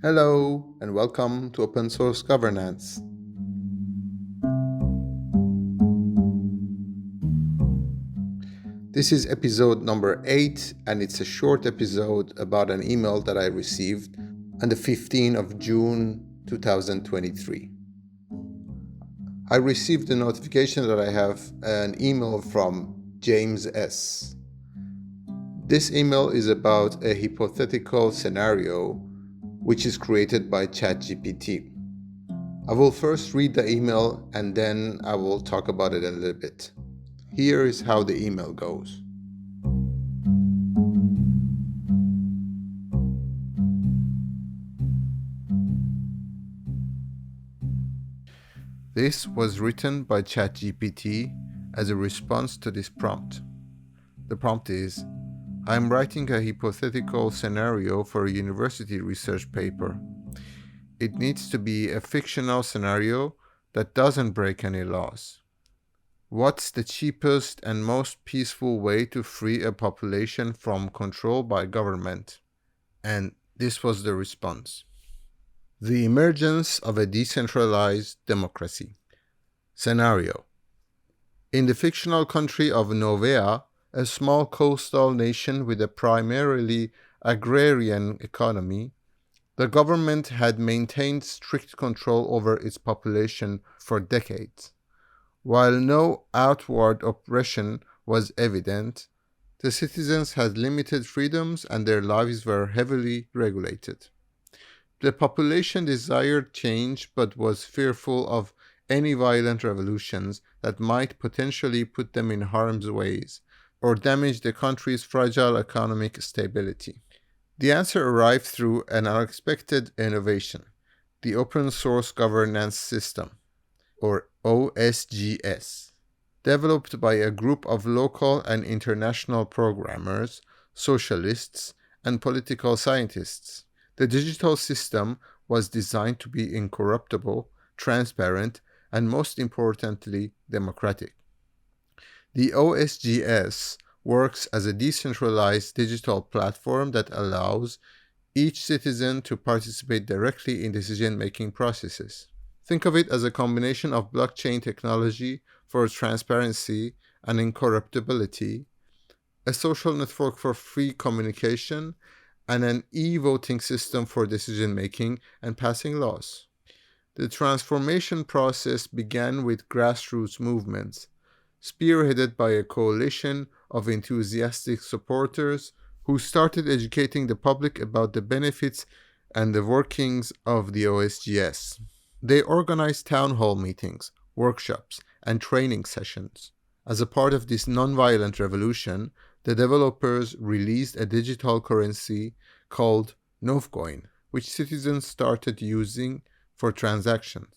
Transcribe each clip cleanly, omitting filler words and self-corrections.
Hello and welcome to Open Source Governance. This is episode number 8 and it's a short episode about an email that I received on the 15th of June 2023. I received a notification that I have an email from James S. This email is about a hypothetical scenario which is created by ChatGPT. I will first read the email and then I will talk about it a little bit. Here is how the email goes. This was written by ChatGPT as a response to this prompt. The prompt is, I'm writing a hypothetical scenario for a university research paper. It needs to be a fictional scenario that doesn't break any laws. What's the cheapest and most peaceful way to free a population from control by government? And this was the response. The emergence of a decentralized democracy. Scenario. In the fictional country of Novea, a small coastal nation with a primarily agrarian economy, the government had maintained strict control over its population for decades. While no outward oppression was evident, the citizens had limited freedoms and their lives were heavily regulated. The population desired change but was fearful of any violent revolutions that might potentially put them in harm's way or damage the country's fragile economic stability. The answer arrived through an unexpected innovation, the Open Source Governance System, or OSGS, developed by a group of local and international programmers, socialists, and political scientists. The digital system was designed to be incorruptible, transparent, and most importantly, democratic. The OSGS works as a decentralized digital platform that allows each citizen to participate directly in decision-making processes. Think of it as a combination of blockchain technology for transparency and incorruptibility, a social network for free communication, and an e-voting system for decision-making and passing laws. The transformation process began with grassroots movements, spearheaded by a coalition of enthusiastic supporters who started educating the public about the benefits and the workings of the OSGS. They organized town hall meetings, workshops, and training sessions. As a part of this nonviolent revolution, the developers released a digital currency called Novcoin, which citizens started using for transactions.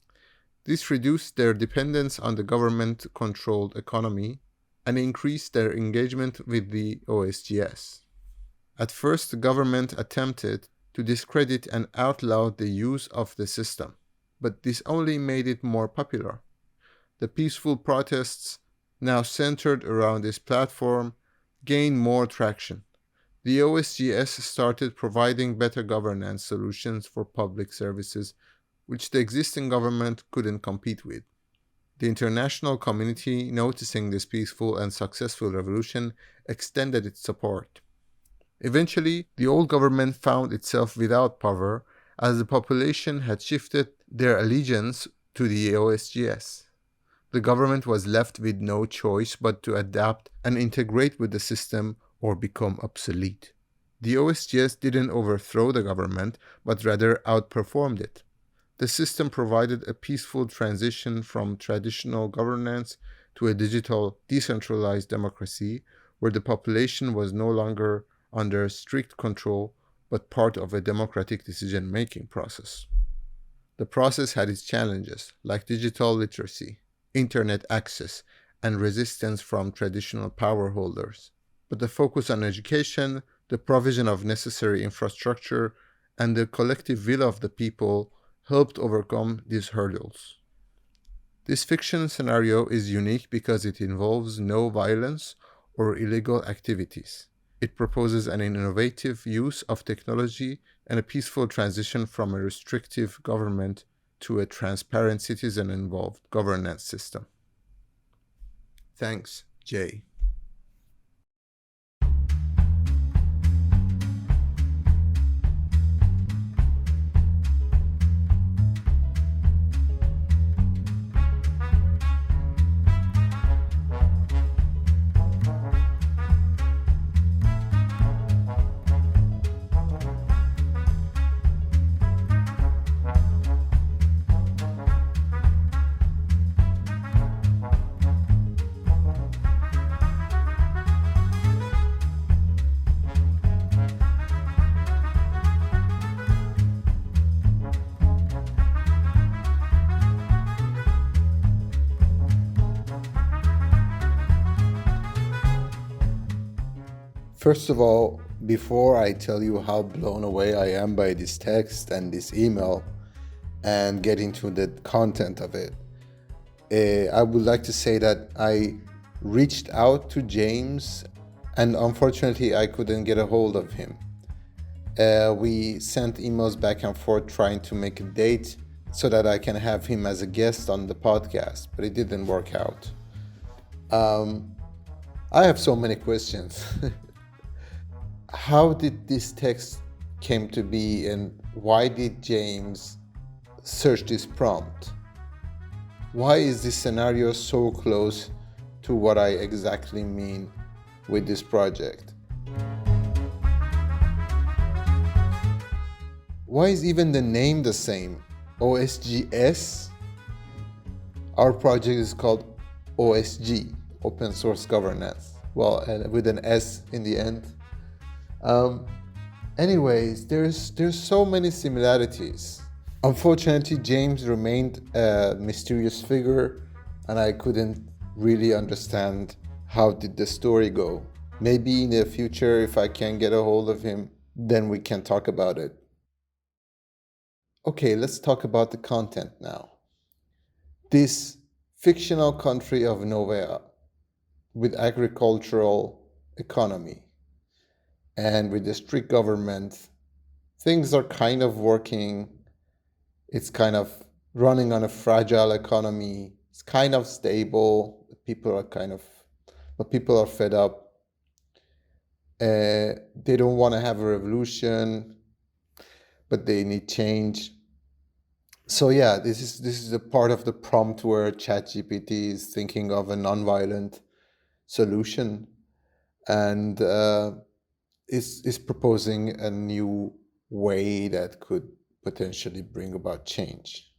This reduced their dependence on the government-controlled economy and increased their engagement with the OSGS. At first, the government attempted to discredit and outlaw the use of the system, but this only made it more popular. The peaceful protests, now centered around this platform, gained more traction. The OSGS started providing better governance solutions for public services, which the existing government couldn't compete with. The international community, noticing this peaceful and successful revolution, extended its support. Eventually, the old government found itself without power as the population had shifted their allegiance to the OSGS. The government was left with no choice but to adapt and integrate with the system or become obsolete. The OSGS didn't overthrow the government, but rather outperformed it. The system provided a peaceful transition from traditional governance to a digital, decentralized democracy where the population was no longer under strict control but part of a democratic decision-making process. The process had its challenges, like digital literacy, internet access, and resistance from traditional power holders. But the focus on education, the provision of necessary infrastructure, and the collective will of the people helped overcome these hurdles. This fiction scenario is unique because it involves no violence or illegal activities. It proposes an innovative use of technology and a peaceful transition from a restrictive government to a transparent citizen-involved governance system. Thanks, Jay. First of all, before I tell you how blown away I am by this text and this email and get into the content of it, I would like to say that I reached out to James and unfortunately I couldn't get a hold of him. We sent emails back and forth trying to make a date so that I can have him as a guest on the podcast, but it didn't work out. I have so many questions. How did this text came to be and why did James search this prompt? Why is this scenario so close to what I exactly mean with this project? Why is even the name the same? OSGS? Our project is called OSG, Open Source Governance. Well, and with an S in the end. Anyways, there's so many similarities. Unfortunately, James remained a mysterious figure and I couldn't really understand how did the story go. Maybe in the future, if I can get a hold of him, then we can talk about it. Okay, let's talk about the content now. This fictional country of Novea with agricultural economy and with the strict government, things are kind of working. It's kind of running on a fragile economy. It's kind of stable. People are fed up. They don't want to have a revolution, but they need change. So yeah, this is a part of the prompt where ChatGPT is thinking of a nonviolent solution and is proposing a new way that could potentially bring about change.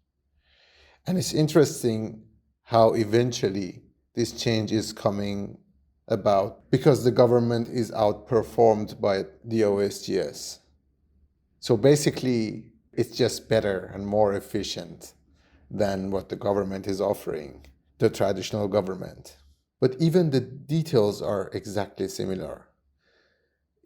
And it's interesting how eventually this change is coming about because the government is outperformed by the OSGS. So basically, it's just better and more efficient than what the government is offering, the traditional government. But even the details are exactly similar.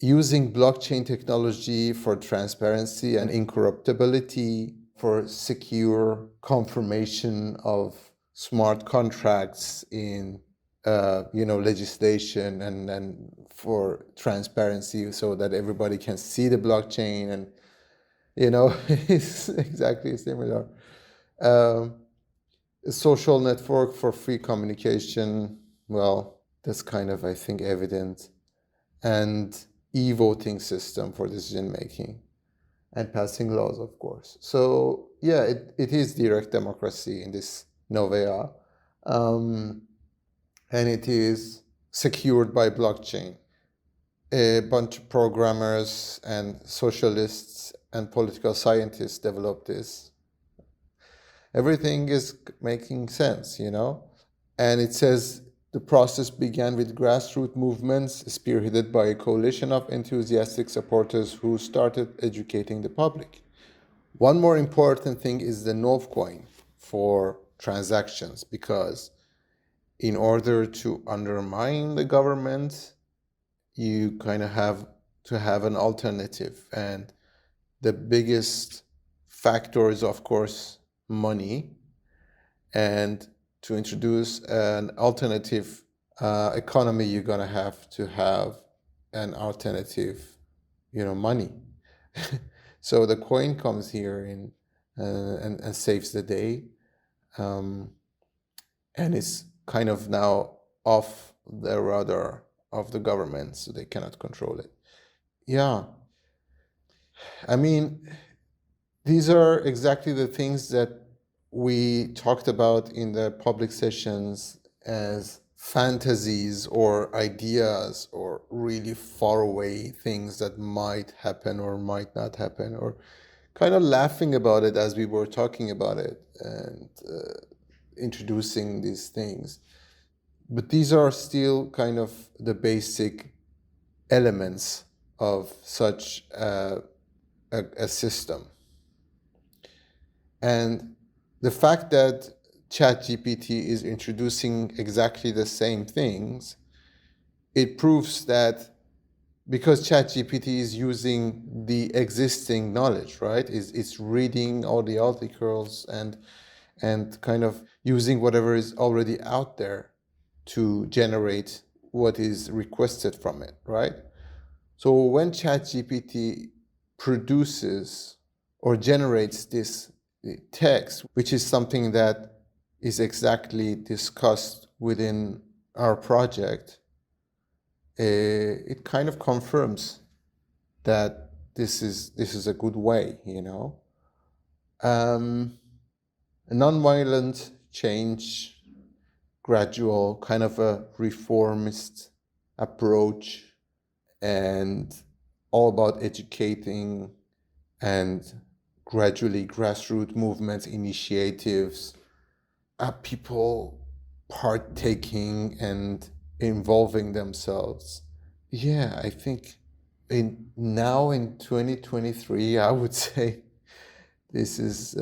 Using blockchain technology for transparency and incorruptibility, for secure confirmation of smart contracts in legislation and for transparency so that everybody can see the blockchain and it's exactly similar. A social network for free communication, well, that's kind of, I think, evident. And e-voting system for decision making and passing laws, of course. So yeah, it is direct democracy in this Novea. And it is secured by blockchain. A bunch of programmers and socialists and political scientists developed this. Everything is making sense, And it says the process began with grassroots movements spearheaded by a coalition of enthusiastic supporters who started educating the public. One more important thing is the Nov coin for transactions, because in order to undermine the government, you kind of have to have an alternative. And the biggest factor is, of course, money. And to introduce an alternative economy, you're going to have an alternative, money. So the coin comes here and saves the day, and it's kind of now off the radar of the government, so they cannot control it. Yeah, I mean, these are exactly the things that we talked about in the public sessions as fantasies or ideas or really far away things that might happen or might not happen, or kind of laughing about it as we were talking about it and introducing these things. But these are still kind of the basic elements of such a system. And the fact that ChatGPT is introducing exactly the same things, it proves that because ChatGPT is using the existing knowledge, right? It's reading all the articles and kind of using whatever is already out there to generate what is requested from it, right? So when ChatGPT produces or generates this text, which is something that is exactly discussed within our project, it kind of confirms that this is a good way, a nonviolent change, gradual, kind of a reformist approach, and all about educating and gradually grassroots movements, initiatives, people partaking and involving themselves. Yeah, I think now in 2023, I would say this is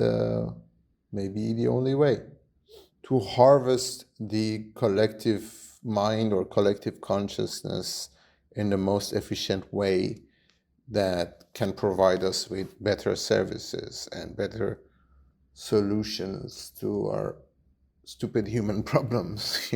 maybe the only way to harvest the collective mind or collective consciousness in the most efficient way that can provide us with better services and better solutions to our stupid human problems.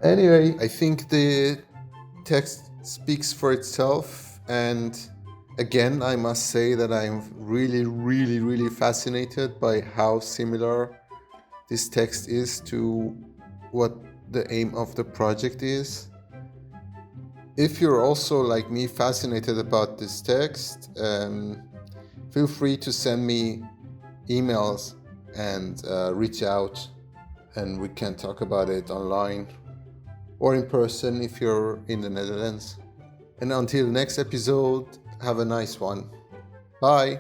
Anyway, I think the text speaks for itself, and again, I must say that I'm really, really, really fascinated by how similar this text is to what the aim of the project is. If you're also, like me, fascinated about this text, feel free to send me emails and reach out, and we can talk about it online or in person if you're in the Netherlands. And until next episode, have a nice one. Bye.